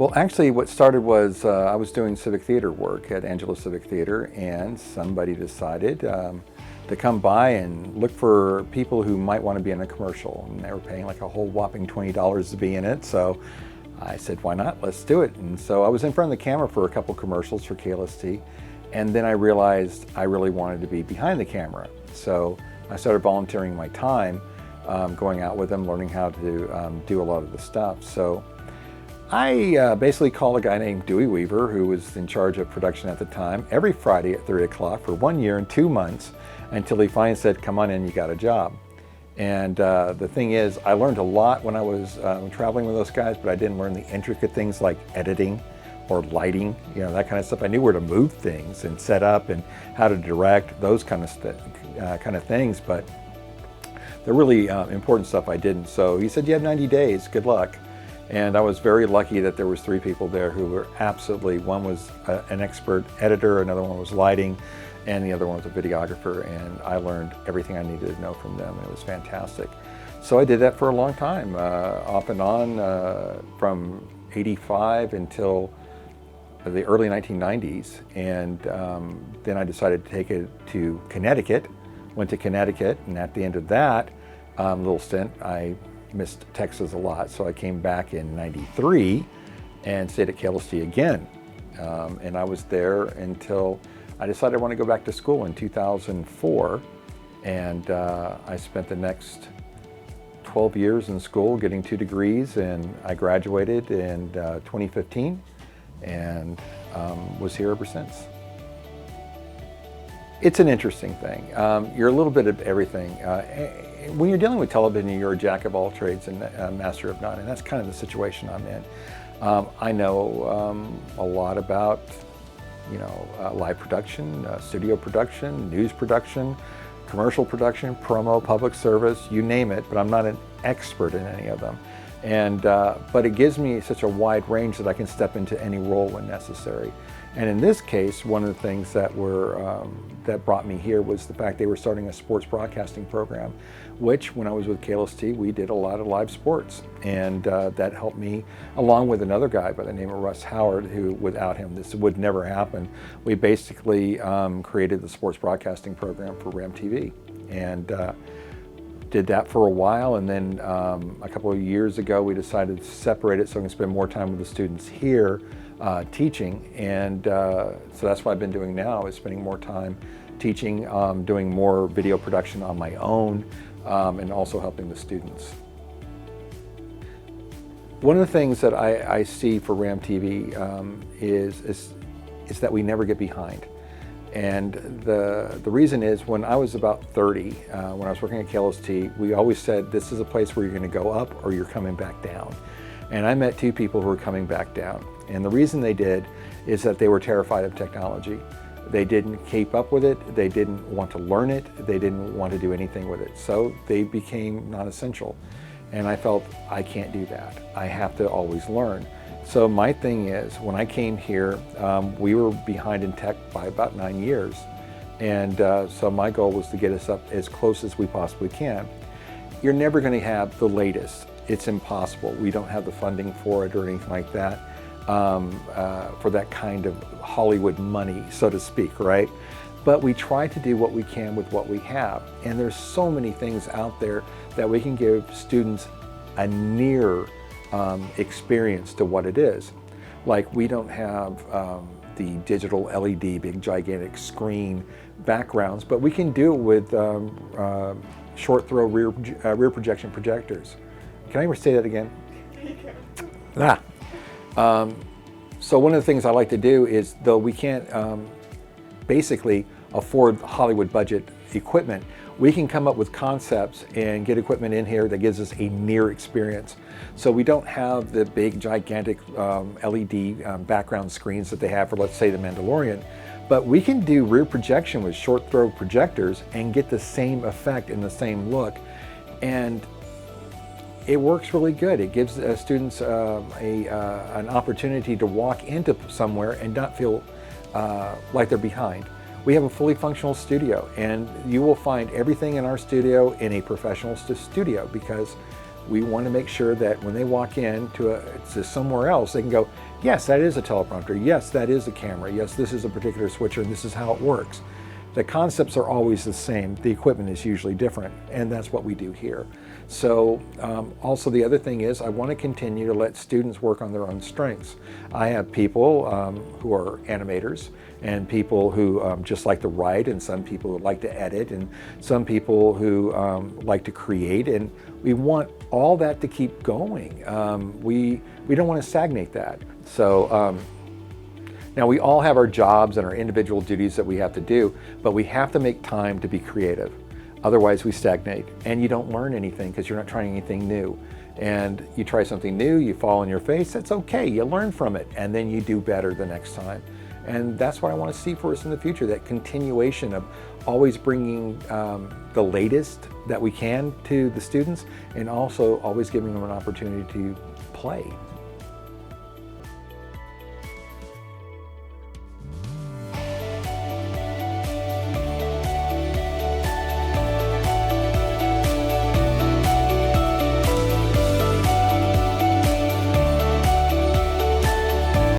Well, actually, what started was I was doing civic theater work at Angela Civic Theater, and somebody decided to come by and look for people who might want to be in a commercial. And they were paying like a whole whopping $20 to be in it. So I said, why not? Let's do it. And so I was in front of the camera for a couple commercials for KLST. And then I realized I really wanted to be behind the camera. So I started volunteering my time, going out with them, learning how to do a lot of the stuff. So I basically called a guy named Dewey Weaver, who was in charge of production at the time, every Friday at 3 o'clock for 1 year and 2 months, until he finally said, come on in, you got a job. And the thing is, I learned a lot when I was traveling with those guys, but I didn't learn the intricate things like editing or lighting, that kind of stuff. I knew where to move things and set up and how to direct, those kind of things, but the really important stuff I didn't. So he said, you have 90 days, good luck. And I was very lucky that there was 3 people there who were absolutely, one was an expert editor, another one was lighting, and the other one was a videographer, and I learned everything I needed to know from them. It was fantastic. So I did that for a long time, off and on, from 85 until the early 1990s. And then I decided to take it to Connecticut, went to Connecticut, and at the end of that little stint, I missed Texas a lot, so I came back in '93 and stayed at KLST again. And I was there until I decided I want to go back to school in 2004. And I spent the next 12 years in school getting 2 degrees, and I graduated in 2015 and was here ever since. It's an interesting thing. You're a little bit of everything. When you're dealing with television, you're a jack of all trades and a master of none, and that's kind of the situation I'm in. I know a lot about, live production, studio production, news production, commercial production, promo, public service, you name it, but I'm not an expert in any of them. And but it gives me such a wide range that I can step into any role when necessary. And in this case, one of the things that brought me here was the fact they were starting a sports broadcasting program, which when I was with KLST, we did a lot of live sports. And that helped me, along with another guy by the name of Russ Howard, who without him, this would never happen. We basically created the sports broadcasting program for RAM TV. And did that for a while, and then a couple of years ago we decided to separate it so I can spend more time with the students here teaching, and so that's what I've been doing now, is spending more time teaching, doing more video production on my own, and also helping the students. One of the things that I see for RAM TV is that we never get behind. And the reason is, when I was about 30, when I was working at KLST, we always said, this is a place where you're going to go up or you're coming back down. And I met 2 people who were coming back down. And the reason they did is that they were terrified of technology. They didn't keep up with it. They didn't want to learn it. They didn't want to do anything with it. So they became non-essential. And I felt, I can't do that. I have to always learn. So my thing is, when I came here, we were behind in tech by about 9 years. And so my goal was to get us up as close as we possibly can. You're never going to have the latest. It's impossible. We don't have the funding for it or anything like that, for that kind of Hollywood money, so to speak, right? But we try to do what we can with what we have. And there's so many things out there that we can give students a near experience to what it is. Like, we don't have the digital LED, big gigantic screen backgrounds, but we can do it with short throw rear projection projectors. Can I ever say that again? So one of the things I like to do is, though we can't basically afford Hollywood budget equipment, we can come up with concepts and get equipment in here that gives us a near experience. So we don't have the big gigantic LED background screens that they have for, let's say, The Mandalorian, but we can do rear projection with short throw projectors and get the same effect and the same look. And it works really good. It gives students an opportunity to walk into somewhere and not feel like they're behind. We have a fully functional studio, and you will find everything in our studio in a professional studio, because We want to make sure that when they walk in to somewhere else, they can go, yes, that is a teleprompter. Yes, that is a camera. Yes, this is a particular switcher, and this is how it works. The concepts are always the same. The equipment is usually different, and that's what we do here. So also the other thing is I want to continue to let students work on their own strengths. I have people who are animators, and people who just like to write, and some people who like to edit, and some people who like to create, and we want all that to keep going. We don't want to stagnate that. So now we all have our jobs and our individual duties that we have to do, but we have to make time to be creative. Otherwise we stagnate and you don't learn anything because you're not trying anything new. And you try something new, you fall on your face, that's okay, you learn from it, and then you do better the next time. And that's what I want to see for us in the future, that continuation of always bringing the latest that we can to the students, and also always giving them an opportunity to play.